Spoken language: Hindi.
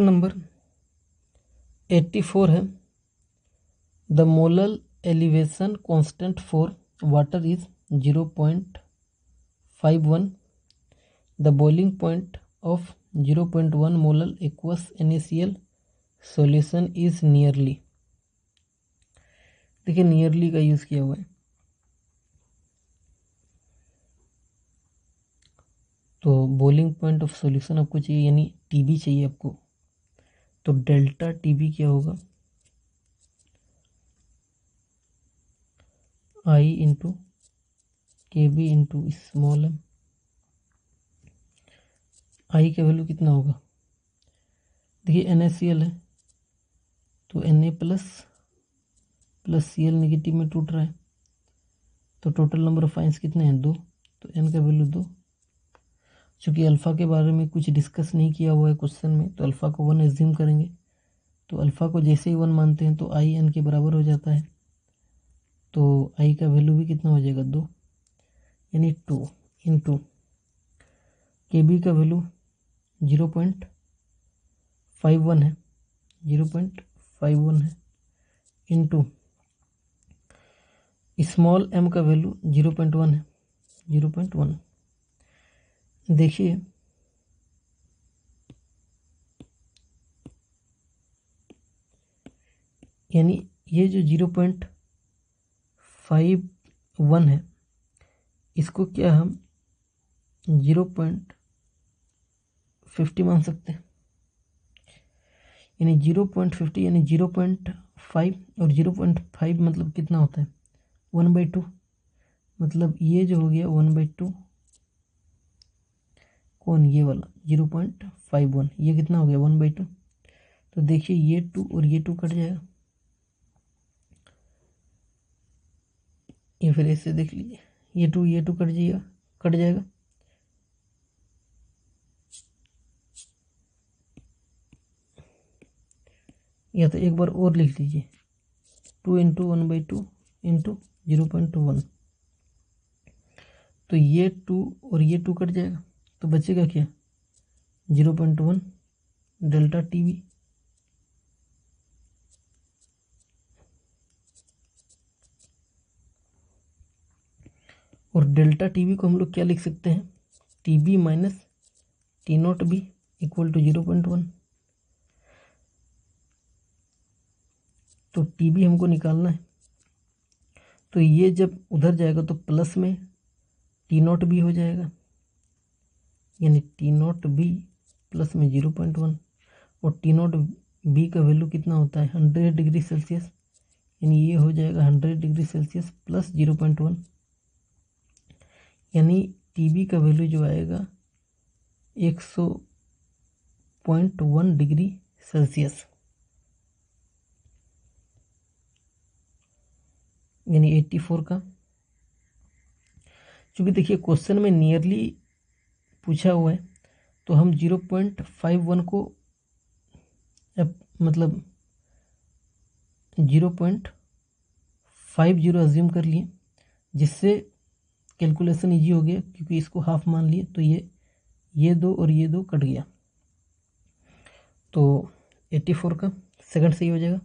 नंबर 84 है, the molar elevation constant for water is 0.51, the boiling point of 0.1 molar aqueous NaCl solution is nearly. देखिए नियरली का यूज किया हुआ है, तो बॉइलिंग पॉइंट ऑफ सॉल्यूशन आपको चाहिए, यानी TB चाहिए आपको। तो डेल्टा TB क्या होगा, I into KB into small m। I का वैल्यू कितना होगा, देखिए NaCl है तो Na प्लस Cl नेगेटिव में टूट रहा है, तो टोटल नंबर ऑफ आयंस कितने हैं, 2। तो n का वैल्यू 2। चूँकि अल्फ़ा के बारे में कुछ डिस्कस नहीं किया हुआ है क्वेश्चन में, तो अल्फ़ा को 1 एज्यूम करेंगे। तो अल्फ़ा को जैसे ही 1 मानते हैं तो I n के बराबर हो जाता है, तो I का वैल्यू भी कितना हो जाएगा, 2, यानी 2 इंटू KB का वैल्यू 0.51 है, 0.51 है, इंटू स्मॉल m का वैल्यू 0.1 है, 0.1। देखिए यानी ये जो 0.51 है, इसको क्या हम 0.50 मान सकते हैं, यानी 0.50 यानी 0.5, और 0.5 मतलब कितना होता है, 1/2। मतलब ये जो हो गया 1/2, कौन, ये वाला 0.51, ये कितना हो गया 1/2। तो देखिए ये 2 और ये 2 कट जाएगा, या फिर ऐसे देख लीजिए, ये 2 कट जाएगा। या तो एक बार और लिख लीजिए, 2 इंटू 1/2 इंटू 0.1। तो ये 2 और ये 2 कट जाएगा, तो बचेगा क्या, 0.1 डेल्टा TB। और डेल्टा TB को हम लोग क्या लिख सकते हैं, TB minus T0B equal to 0.1। तो TB हमको निकालना है, तो ये जब उधर जाएगा तो प्लस में T0B हो जाएगा, यानी T0B प्लस में 0.1, और T0B का वैल्यू कितना होता है 100 डिग्री सेल्सियस, यानी ये हो जाएगा 100 डिग्री सेल्सियस प्लस 0.1, यानी TB का वैल्यू जो आएगा 100.1 डिग्री सेल्सियस, यानी 84 का। चूँकि देखिए क्वेश्चन में नियरली पूछा हुआ है, तो हम 0.51 को मतलब 0.50 अज्यूम कर लिए, जिससे कैलकुलेशन इजी हो गया, क्योंकि इसको हाफ मान लिए, तो ये 2 और ये 2 कट गया, तो 84 का सेकंड सही हो जाएगा।